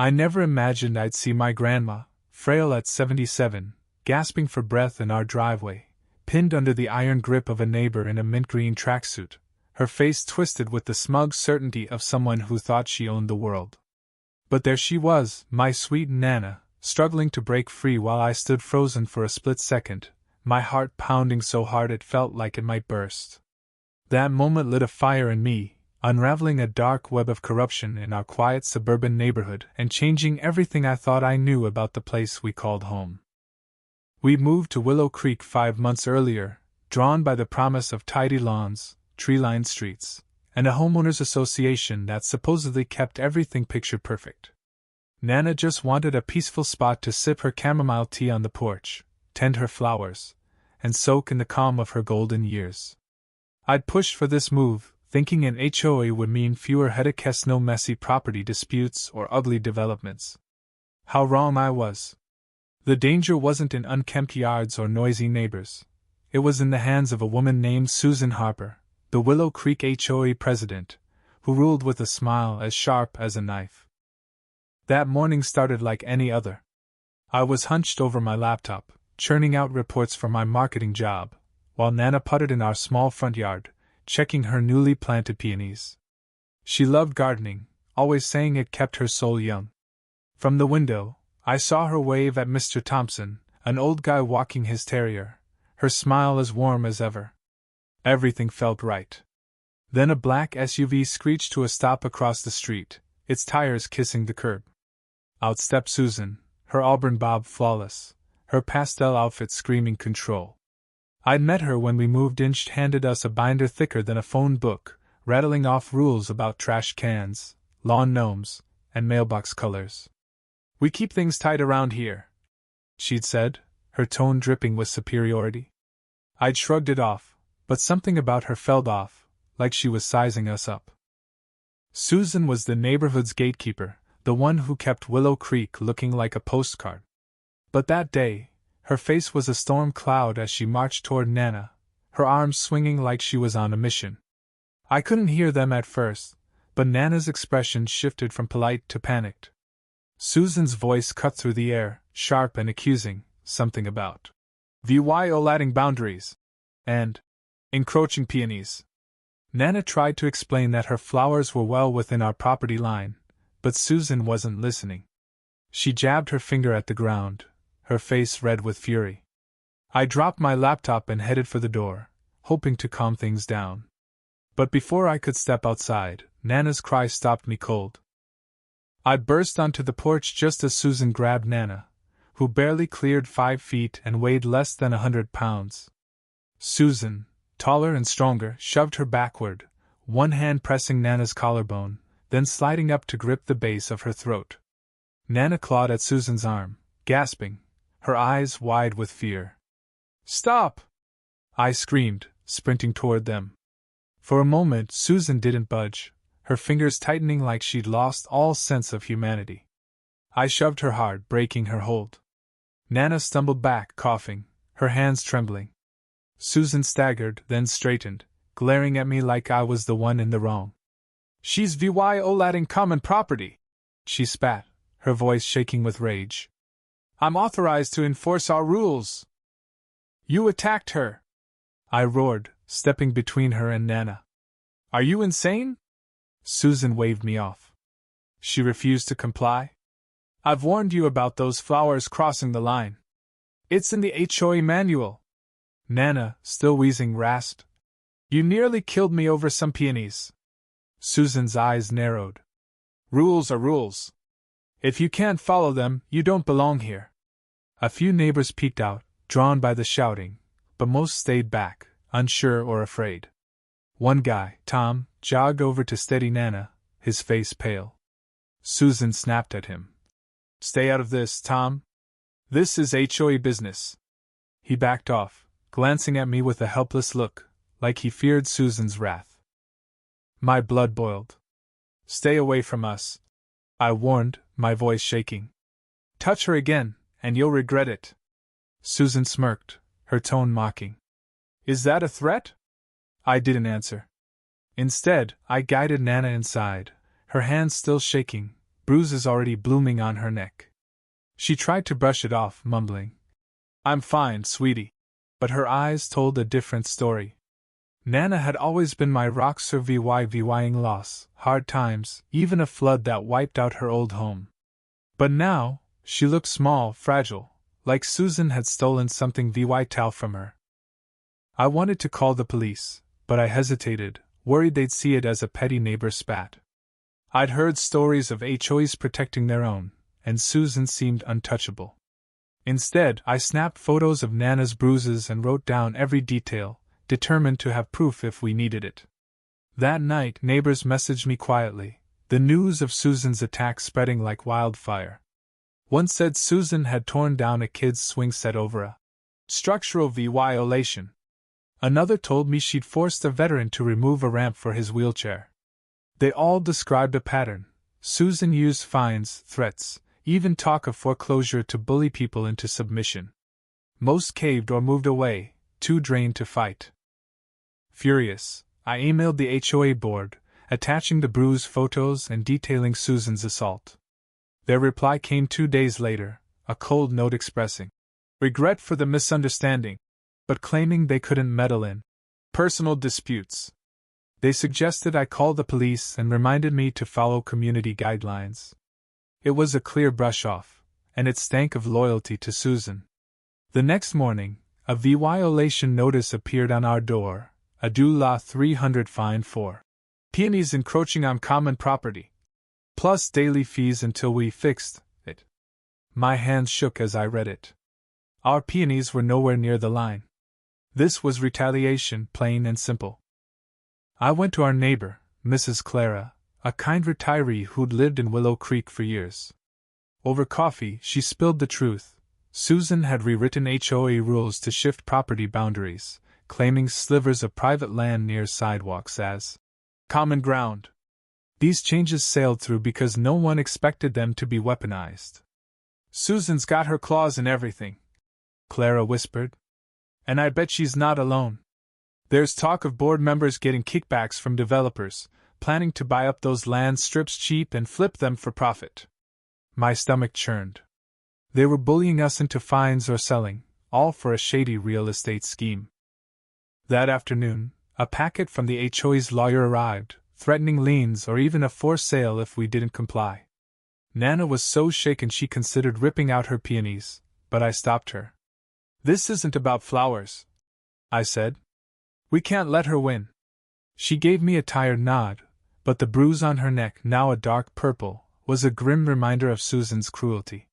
I never imagined I'd see my grandma, frail at 77, gasping for breath in our driveway, pinned under the iron grip of a neighbor in a mint green tracksuit, her face twisted with the smug certainty of someone who thought she owned the world. But there she was, my sweet Nana, struggling to break free while I stood frozen for a split second, my heart pounding so hard it felt like it might burst. That moment lit a fire in me, unraveling a dark web of corruption in our quiet suburban neighborhood and changing everything I thought I knew about the place we called home. We'd moved to Willow Creek 5 months earlier, drawn by the promise of tidy lawns, tree-lined streets, and a homeowners association that supposedly kept everything picture perfect. Nana just wanted a peaceful spot to sip her chamomile tea on the porch, tend her flowers, and soak in the calm of her golden years. I'd pushed for this move, thinking an HOA would mean fewer headaches, no messy property disputes or ugly developments. How wrong I was. The danger wasn't in unkempt yards or noisy neighbors. It was in the hands of a woman named Susan Harper, the Willow Creek HOA president, who ruled with a smile as sharp as a knife. That morning started like any other. I was hunched over my laptop, churning out reports for my marketing job, while Nana puttered in our small front yard, checking her newly planted peonies. She loved gardening, always saying it kept her soul young. From the window, I saw her wave at Mr. Thompson, an old guy walking his terrier, her smile as warm as ever. Everything felt right. Then a black SUV screeched to a stop across the street, its tires kissing the curb. Out stepped Susan, her auburn bob flawless, her pastel outfit screaming control. I'd met her when we moved in. She handed us a binder thicker than a phone book, rattling off rules about trash cans, lawn gnomes, and mailbox colors. "We keep things tight around here," she'd said, her tone dripping with superiority. I'd shrugged it off, but something about her felt off, like she was sizing us up. Susan was the neighborhood's gatekeeper, the one who kept Willow Creek looking like a postcard. But that day, her face was a storm cloud as she marched toward Nana, her arms swinging like she was on a mission. I couldn't hear them at first, but Nana's expression shifted from polite to panicked. Susan's voice cut through the air, sharp and accusing, something about violating boundaries and encroaching peonies. Nana tried to explain that her flowers were well within our property line, but Susan wasn't listening. She jabbed her finger at the ground, her face red with fury. I dropped my laptop and headed for the door, hoping to calm things down. But before I could step outside, Nana's cry stopped me cold. I burst onto the porch just as Susan grabbed Nana, who barely cleared 5 feet and weighed less than 100 pounds. Susan, taller and stronger, shoved her backward, one hand pressing Nana's collarbone, then sliding up to grip the base of her throat. Nana clawed at Susan's arm, gasping, her eyes wide with fear. "Stop!" I screamed, sprinting toward them. For a moment Susan didn't budge, her fingers tightening like she'd lost all sense of humanity. I shoved her hard, breaking her hold. Nana stumbled back, coughing, her hands trembling. Susan staggered, then straightened, glaring at me like I was the one in the wrong. "She's violating common property," she spat, her voice shaking with rage. "I'm authorized to enforce our rules." "You attacked her!" I roared, stepping between her and Nana. "Are you insane?" Susan waved me off. She refused to comply. "I've warned you about those flowers crossing the line. It's in the HOA manual." Nana, still wheezing, rasped. "You nearly killed me over some peonies." Susan's eyes narrowed. "Rules are rules. If you can't follow them, you don't belong here." A few neighbors peeked out, drawn by the shouting, but most stayed back, unsure or afraid. One guy, Tom, jogged over to steady Nana, his face pale. Susan snapped at him. "Stay out of this, Tom. This is HOA business." He backed off, glancing at me with a helpless look, like he feared Susan's wrath. My blood boiled. "Stay away from us," I warned, my voice shaking. "Touch her again, and you'll regret it." Susan smirked, her tone mocking. "Is that a threat?" I didn't answer. Instead, I guided Nana inside, her hands still shaking, bruises already blooming on her neck. She tried to brush it off, mumbling, "I'm fine, sweetie." But her eyes told a different story. Nana had always been my rock surviving loss, hard times, even a flood that wiped out her old home. But now, she looked small, fragile, like Susan had stolen something vital from her. I wanted to call the police, but I hesitated, worried they'd see it as a petty neighbor spat. I'd heard stories of HOAs protecting their own, and Susan seemed untouchable. Instead, I snapped photos of Nana's bruises and wrote down every detail, determined to have proof if we needed it. That night, neighbors messaged me quietly, the news of Susan's attack spreading like wildfire. One said Susan had torn down a kid's swing set over a structural violation. Another told me she'd forced a veteran to remove a ramp for his wheelchair. They all described a pattern. Susan used fines, threats, even talk of foreclosure to bully people into submission. Most caved or moved away, too drained to fight. Furious, I emailed the HOA board, attaching the bruise photos and detailing Susan's assault. Their reply came 2 days later, a cold note expressing regret for the misunderstanding, but claiming they couldn't meddle in personal disputes. They suggested I call the police and reminded me to follow community guidelines. It was a clear brush-off, and it stank of loyalty to Susan. The next morning, a violation notice appeared on our door, a due law 300 fine for peonies encroaching on common property, plus daily fees until we fixed it. My hands shook as I read it. Our peonies were nowhere near the line. This was retaliation, plain and simple. I went to our neighbor, Mrs. Clara, a kind retiree who'd lived in Willow Creek for years. Over coffee, she spilled the truth. Susan had rewritten HOA rules to shift property boundaries, claiming slivers of private land near sidewalks as common ground. These changes sailed through because no one expected them to be weaponized. "Susan's got her claws in everything," Clara whispered. "And I bet she's not alone. There's talk of board members getting kickbacks from developers, planning to buy up those land strips cheap and flip them for profit." My stomach churned. They were bullying us into fines or selling, all for a shady real estate scheme. That afternoon, a packet from the HOA's lawyer arrived, threatening liens or even a forced sale if we didn't comply. Nana was so shaken she considered ripping out her peonies, but I stopped her. "This isn't about flowers," I said. "We can't let her win." She gave me a tired nod, but the bruise on her neck, now a dark purple, was a grim reminder of Susan's cruelty.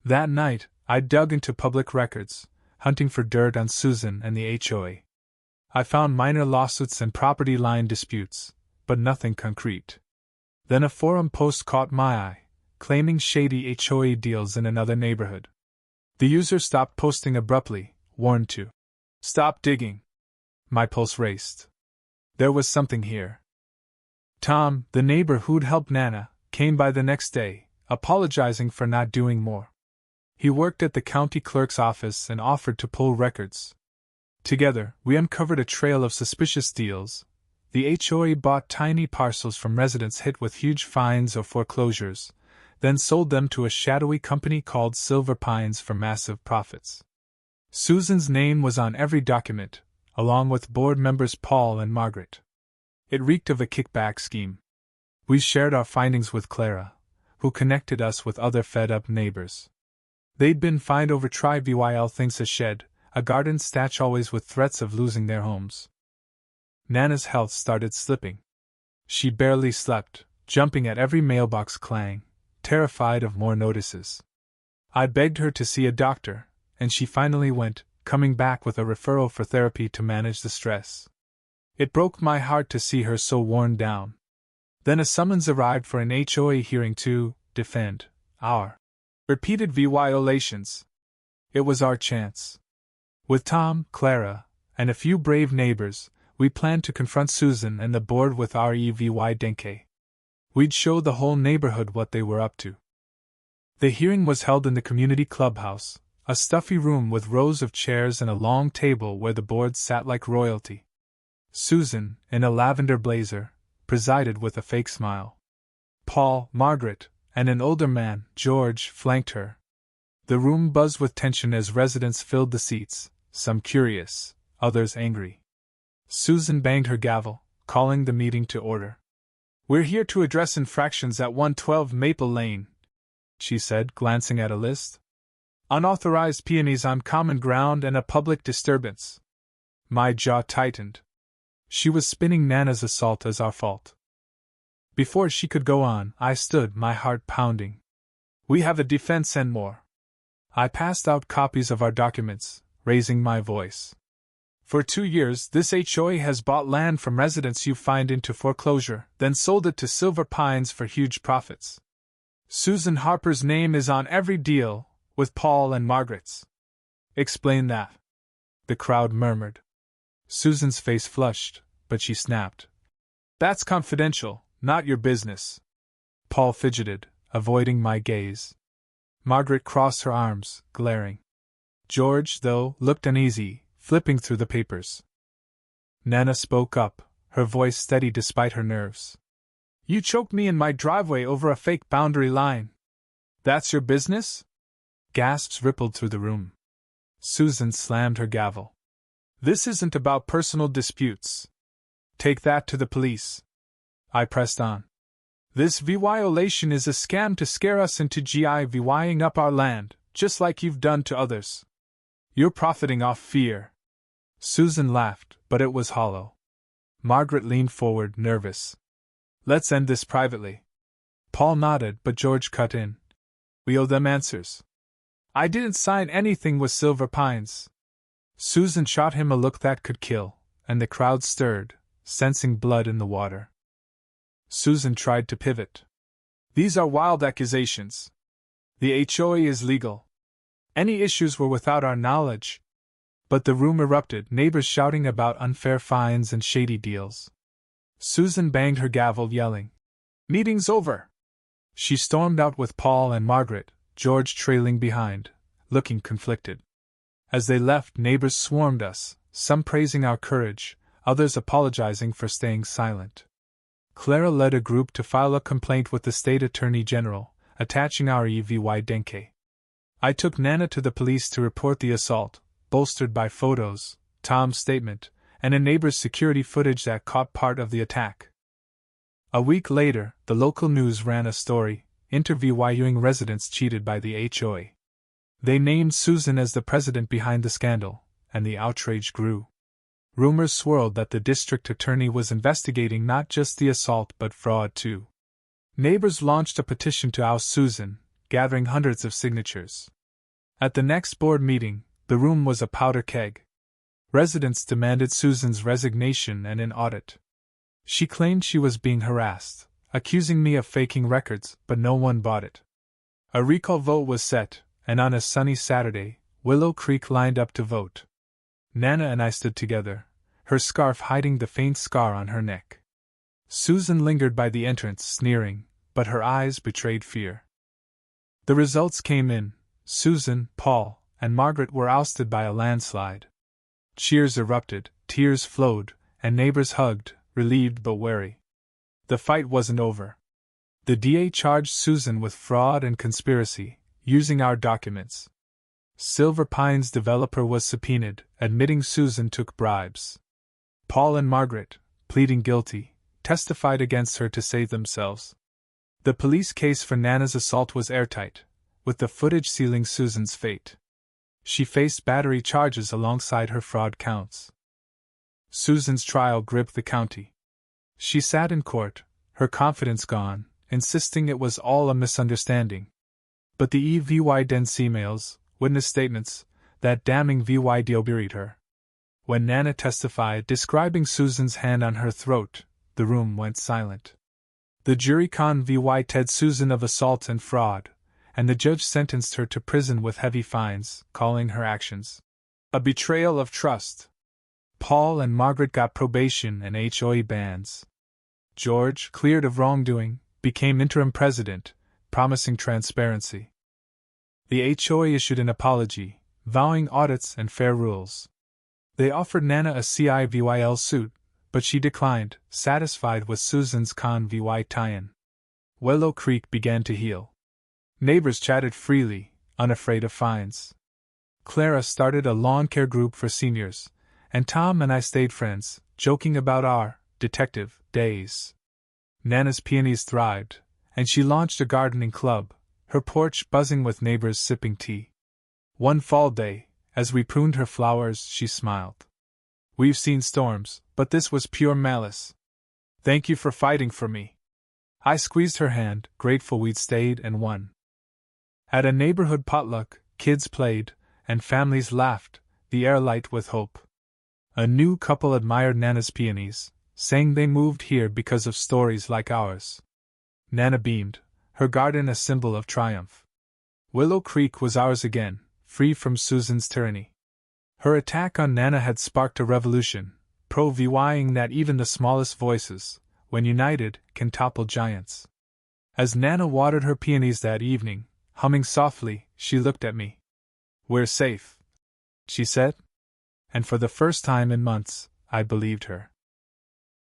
That night, I dug into public records, hunting for dirt on Susan and the HOA. I found minor lawsuits and property line disputes, but nothing concrete. Then a forum post caught my eye, claiming shady HOA deals in another neighborhood. The user stopped posting abruptly, warned to stop digging. My pulse raced. There was something here. Tom, the neighbor who'd helped Nana, came by the next day, apologizing for not doing more. He worked at the county clerk's office and offered to pull records. Together, we uncovered a trail of suspicious deals. The HOA bought tiny parcels from residents hit with huge fines or foreclosures, then sold them to a shadowy company called Silver Pines for massive profits. Susan's name was on every document, along with board members Paul and Margaret. It reeked of a kickback scheme. We shared our findings with Clara, who connected us with other fed-up neighbors. They'd been fined over trivial things: a shed, a garden statch, always with threats of losing their homes. Nana's health started slipping. She barely slept, jumping at every mailbox clang, terrified of more notices. I begged her to see a doctor, and she finally went, coming back with a referral for therapy to manage the stress. It broke my heart to see her so worn down. Then a summons arrived for an HOA hearing to defend our repeated violations. It was our chance. With Tom, Clara, and a few brave neighbors, we planned to confront Susan and the board with our evidence. We'd show the whole neighborhood what they were up to. The hearing was held in the community clubhouse, a stuffy room with rows of chairs and a long table where the board sat like royalty. Susan, in a lavender blazer, presided with a fake smile. Paul, Margaret, and an older man, George, flanked her. The room buzzed with tension as residents filled the seats, some curious, others angry. Susan banged her gavel, calling the meeting to order. "We're here to address infractions at 112 Maple Lane," she said, glancing at a list. "Unauthorized peonies on common ground and a public disturbance." My jaw tightened. She was spinning Nana's assault as our fault. Before she could go on, I stood, my heart pounding. "We have a defense and more." I passed out copies of our documents, raising my voice. "For 2 years, this HOA has bought land from residents you fined into foreclosure, then sold it to Silver Pines for huge profits. Susan Harper's name is on every deal, with Paul and Margaret's." "Explain that," the crowd murmured. Susan's face flushed, but she snapped. "That's confidential, not your business." Paul fidgeted, avoiding my gaze. Margaret crossed her arms, glaring. George, though, looked uneasy, flipping through the papers. Nana spoke up, her voice steady despite her nerves. "You choked me in my driveway over a fake boundary line. That's your business?" Gasps rippled through the room. Susan slammed her gavel. "This isn't about personal disputes. Take that to the police." I pressed on. "This violation is a scam to scare us into GIVYing up our land, just like you've done to others. You're profiting off fear." Susan laughed, but it was hollow. Margaret leaned forward, nervous. "Let's end this privately." Paul nodded, but George cut in. "We owe them answers. I didn't sign anything with Silver Pines." Susan shot him a look that could kill, and the crowd stirred, sensing blood in the water. Susan tried to pivot. "These are wild accusations. The HOA is legal. Any issues were without our knowledge." But the room erupted, neighbors shouting about unfair fines and shady deals. Susan banged her gavel, yelling, "Meeting's over!" She stormed out with Paul and Margaret, George trailing behind, looking conflicted. As they left, neighbors swarmed us, some praising our courage, others apologizing for staying silent. Clara led a group to file a complaint with the state attorney general, attaching our evidence. I took Nana to the police to report the assault, bolstered by photos, Tom's statement, and a neighbor's security footage that caught part of the attack. A week later, the local news ran a story, interviewing residents cheated by the HOA. They named Susan as the president behind the scandal, and the outrage grew. Rumors swirled that the district attorney was investigating not just the assault but fraud too. Neighbors launched a petition to oust Susan, gathering hundreds of signatures. At the next board meeting, the room was a powder keg. Residents demanded Susan's resignation and an audit. She claimed she was being harassed, accusing me of faking records, but no one bought it. A recall vote was set, and on a sunny Saturday, Willow Creek lined up to vote. Nana and I stood together, her scarf hiding the faint scar on her neck. Susan lingered by the entrance, sneering, but her eyes betrayed fear. The results came in. Susan, Paul, and Margaret were ousted by a landslide. Cheers erupted, tears flowed, and neighbors hugged, relieved but wary. The fight wasn't over. The DA charged Susan with fraud and conspiracy, using our documents. Silver Pines' developer was subpoenaed, admitting Susan took bribes. Paul and Margaret, pleading guilty, testified against her to save themselves. The police case for Nana's assault was airtight, with the footage sealing Susan's fate. She faced battery charges alongside her fraud counts. Susan's trial gripped the county. She sat in court, her confidence gone, insisting it was all a misunderstanding. But the evidence emails, witness statements, that damning video buried her. When Nana testified describing Susan's hand on her throat, the room went silent. The jury convicted Susan of assault and fraud, and the judge sentenced her to prison with heavy fines, calling her actions a betrayal of trust. Paul and Margaret got probation and HOA bans. George, cleared of wrongdoing, became interim president, promising transparency. The HOA issued an apology, vowing audits and fair rules. They offered Nana a civil suit, but she declined, satisfied with Susan's convict tie-in. Willow Creek began to heal. Neighbors chatted freely, unafraid of fines. Clara started a lawn care group for seniors, and Tom and I stayed friends, joking about our detective days. Nana's peonies thrived, and she launched a gardening club, her porch buzzing with neighbors sipping tea. One fall day, as we pruned her flowers, she smiled. "We've seen storms, but this was pure malice. Thank you for fighting for me." I squeezed her hand, grateful we'd stayed and won. At a neighborhood potluck, kids played, and families laughed, the air light with hope. A new couple admired Nana's peonies, saying they moved here because of stories like ours. Nana beamed, her garden a symbol of triumph. Willow Creek was ours again, free from Susan's tyranny. Her attack on Nana had sparked a revolution, proving that even the smallest voices, when united, can topple giants. As Nana watered her peonies that evening, humming softly, she looked at me. "We're safe," she said. And for the first time in months, I believed her.